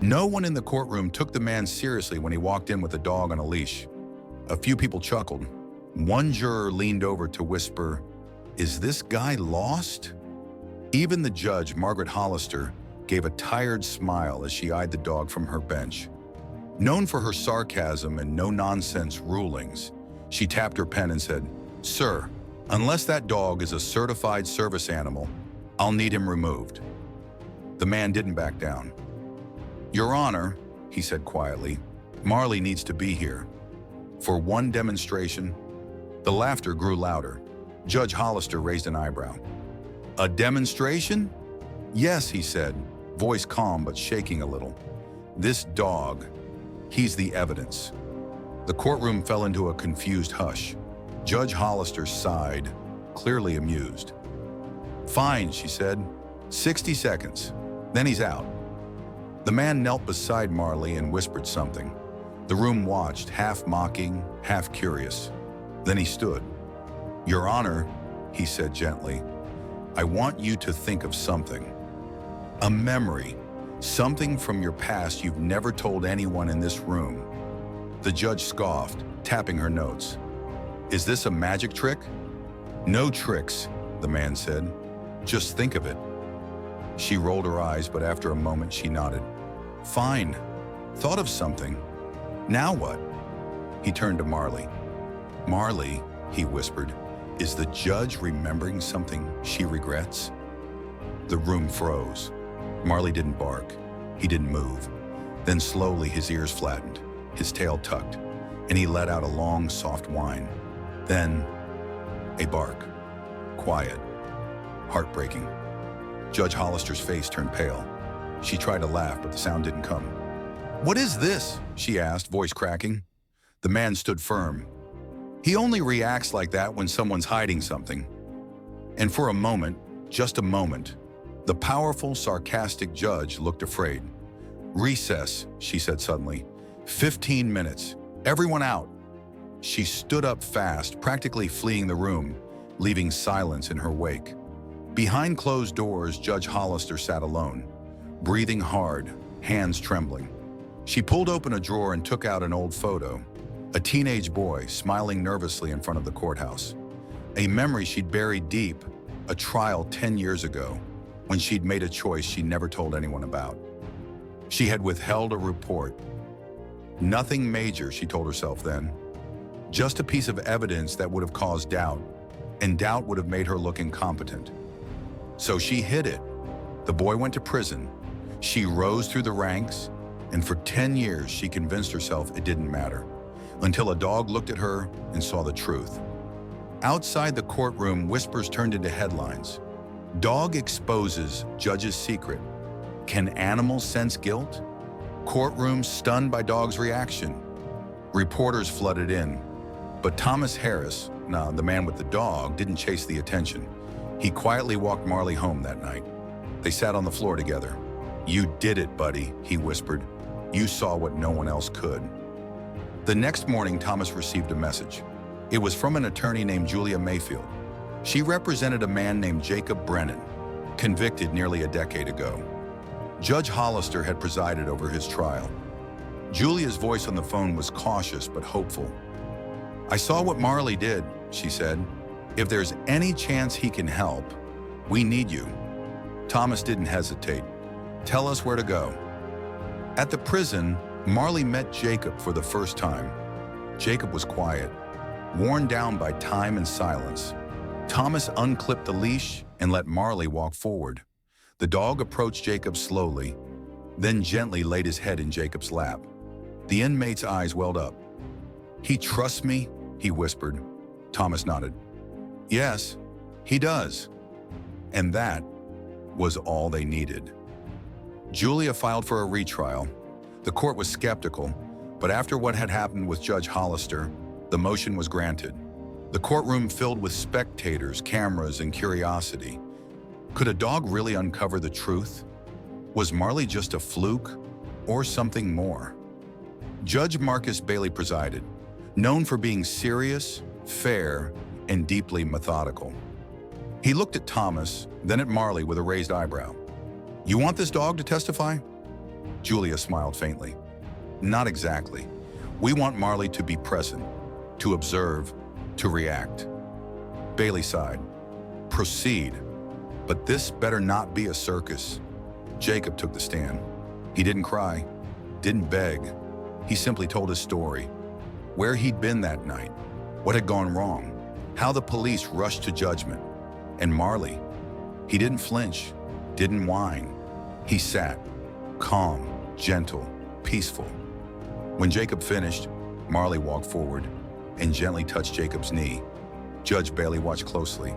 No one in the courtroom took the man seriously when he walked in with a dog on a leash. A few people chuckled. One juror leaned over to whisper, "Is this guy lost?" Even the judge, Margaret Hollister, gave a tired smile as she eyed the dog from her bench. Known for her sarcasm and no-nonsense rulings, she tapped her pen and said, "Sir, unless that dog is a certified service animal, I'll need him removed." The man didn't back down. "Your Honor," he said quietly, "Marley needs to be here. For one demonstration." The laughter grew louder. Judge Hollister raised an eyebrow. "A demonstration?" "Yes," he said, voice calm but shaking a little. "This dog, he's the evidence." The courtroom fell into a confused hush. Judge Hollister sighed, clearly amused. "Fine," she said. 60 seconds. Then he's out." The man knelt beside Marley and whispered something. The room watched, half mocking, half curious. Then he stood. "Your Honor," he said gently, "I want you to think of something. A memory, something from your past you've never told anyone in this room." The judge scoffed, tapping her notes. "Is this a magic trick?" "No tricks," the man said. "Just think of it." She rolled her eyes, but after a moment she nodded. "Fine. Thought of something. Now what?" He turned to Marley. "Marley," he whispered, "is the judge remembering something she regrets?" The room froze. Marley didn't bark. He didn't move. Then slowly his ears flattened, his tail tucked, and he let out a long, soft whine. Then a bark. Quiet. Heartbreaking. Judge Hollister's face turned pale. She tried to laugh, but the sound didn't come. "What is this?" she asked, voice cracking. The man stood firm. He only reacts like that when someone's hiding something. And for a moment, just a moment, the powerful, sarcastic judge looked afraid. "Recess," she said suddenly. 15 minutes. Everyone out." She stood up fast, practically fleeing the room, leaving silence in her wake. Behind closed doors, Judge Hollister sat alone, breathing hard, hands trembling. She pulled open a drawer and took out an old photo. A teenage boy smiling nervously in front of the courthouse. A memory she'd buried deep, a trial 10 years ago, when she'd made a choice she never told anyone about. She had withheld a report. Nothing major, she told herself then. Just a piece of evidence that would have caused doubt, and doubt would have made her look incompetent. So she hid it. The boy went to prison. She rose through the ranks, and for 10 years she convinced herself it didn't matter, until a dog looked at her and saw the truth. Outside the courtroom, whispers turned into headlines. "Dog exposes judge's secret. Can animals sense guilt?" Courtroom stunned by dog's reaction. Reporters flooded in. But Thomas Harris, the man with the dog, didn't chase the attention. He quietly walked Marley home that night. They sat on the floor together. "You did it, buddy," he whispered. "You saw what no one else could." The next morning, Thomas received a message. It was from an attorney named Julia Mayfield. She represented a man named Jacob Brennan, convicted nearly a decade ago. Judge Hollister had presided over his trial. Julia's voice on the phone was cautious but hopeful. "I saw what Marley did," she said. "If there's any chance he can help, we need you." Thomas didn't hesitate. "Tell us where to go." At the prison, Marley met Jacob for the first time. Jacob was quiet, worn down by time and silence. Thomas unclipped the leash and let Marley walk forward. The dog approached Jacob slowly, then gently laid his head in Jacob's lap. The inmate's eyes welled up. "He trusts me?" he whispered. Thomas nodded. "Yes, he does." And that was all they needed. Julia filed for a retrial. The court was skeptical, but after what had happened with Judge Hollister, the motion was granted. The courtroom filled with spectators, cameras, and curiosity. Could a dog really uncover the truth? Was Marley just a fluke, or something more? Judge Marcus Bailey presided, known for being serious, fair, and deeply methodical. He looked at Thomas, then at Marley with a raised eyebrow. "You want this dog to testify?" Julia smiled faintly. Not exactly. We want Marley to be present, to observe, to react. Bailey sighed. Proceed. But this better not be a circus. Jacob took the stand. He didn't cry, didn't beg. He simply told his story. Where he'd been that night, what had gone wrong, how the police rushed to judgment. And Marley, he didn't flinch, didn't whine. He sat, calm, gentle, peaceful. When Jacob finished, Marley walked forward and gently touched Jacob's knee. Judge Bailey watched closely.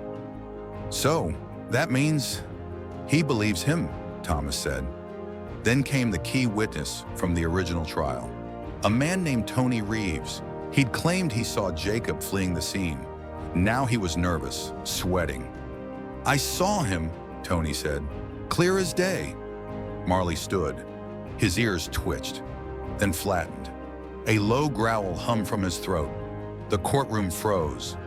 So, that means he believes him, Thomas said. Then came the key witness from the original trial, a man named Tony Reeves. He'd claimed he saw Jacob fleeing the scene. Now he was nervous, sweating. I saw him, Tony said, clear as day. Marley stood. His ears twitched, then flattened. A low growl hummed from his throat. The courtroom froze.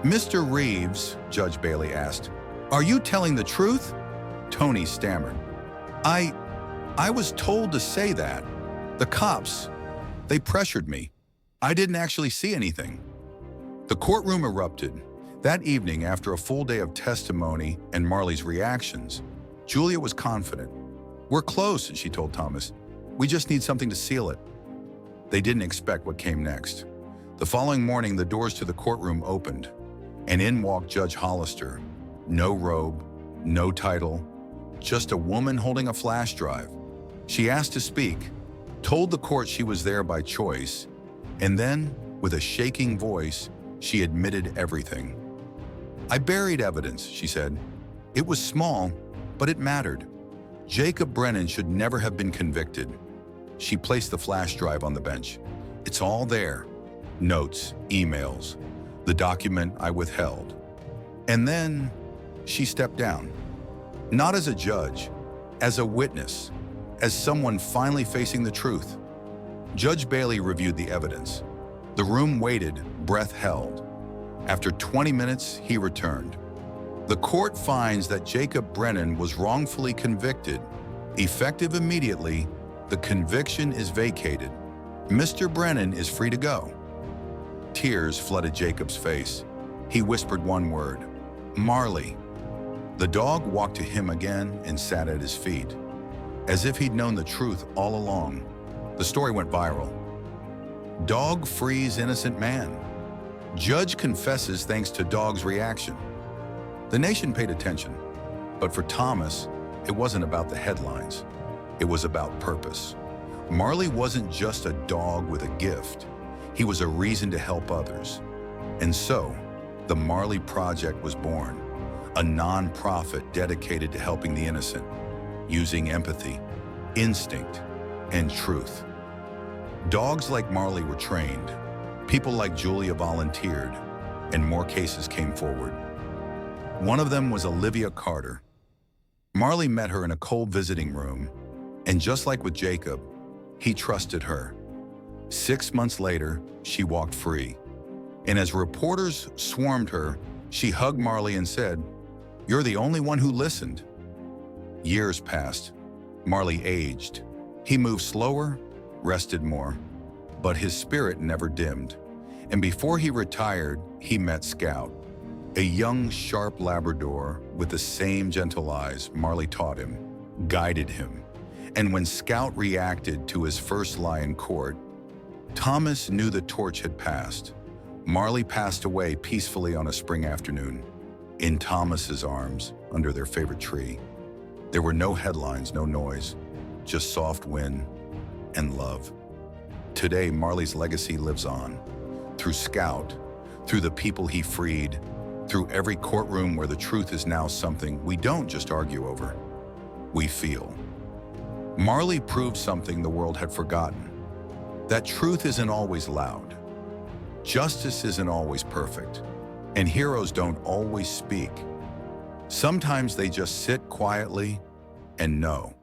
Mr. Reeves, Judge Bailey asked, are you telling the truth? Tony stammered. I was told to say that. The cops, they pressured me. I didn't actually see anything. The courtroom erupted. That evening, after a full day of testimony and Marley's reactions, Julia was confident. We're close, she told Thomas. We just need something to seal it. They didn't expect what came next. The following morning, the doors to the courtroom opened, and in walked Judge Hollister. No robe, no title, just a woman holding a flash drive. She asked to speak, told the court she was there by choice, and then, with a shaking voice, she admitted everything. I buried evidence, she said. It was small, but it mattered. Jacob Brennan should never have been convicted. She placed the flash drive on the bench. It's all there. Notes, emails, the document I withheld. And then she stepped down. Not as a judge, as a witness, as someone finally facing the truth. Judge Bailey reviewed the evidence. The room waited, breath held. After 20 minutes, he returned. The court finds that Jacob Brennan was wrongfully convicted. Effective immediately, the conviction is vacated. Mr. Brennan is free to go. Tears flooded Jacob's face. He whispered one word, Marley. The dog walked to him again and sat at his feet, as if he'd known the truth all along. The story went viral. Dog frees innocent man. Judge confesses thanks to dog's reaction. The nation paid attention, but for Thomas, it wasn't about the headlines. It was about purpose. Marley wasn't just a dog with a gift. He was a reason to help others. And so, the Marley Project was born, a non-profit dedicated to helping the innocent, using empathy, instinct, and truth. Dogs like Marley were trained. People like Julia volunteered, and more cases came forward. One of them was Olivia Carter. Marley met her in a cold visiting room, and just like with Jacob, he trusted her. 6 months later, she walked free. And as reporters swarmed her, she hugged Marley and said, "You're the only one who listened." Years passed. Marley aged. He moved slower, rested more, but his spirit never dimmed. And before he retired, he met Scout, a young, sharp Labrador with the same gentle eyes Marley taught him, guided him. And when Scout reacted to his first lie in court, Thomas knew the torch had passed. Marley passed away peacefully on a spring afternoon, in Thomas's arms, under their favorite tree. There were no headlines, no noise, just soft wind and love. Today, Marley's legacy lives on, through Scout, through the people he freed, through every courtroom where the truth is now something we don't just argue over, we feel. Marley proved something the world had forgotten, that truth isn't always loud, justice isn't always perfect, and heroes don't always speak. Sometimes they just sit quietly and know.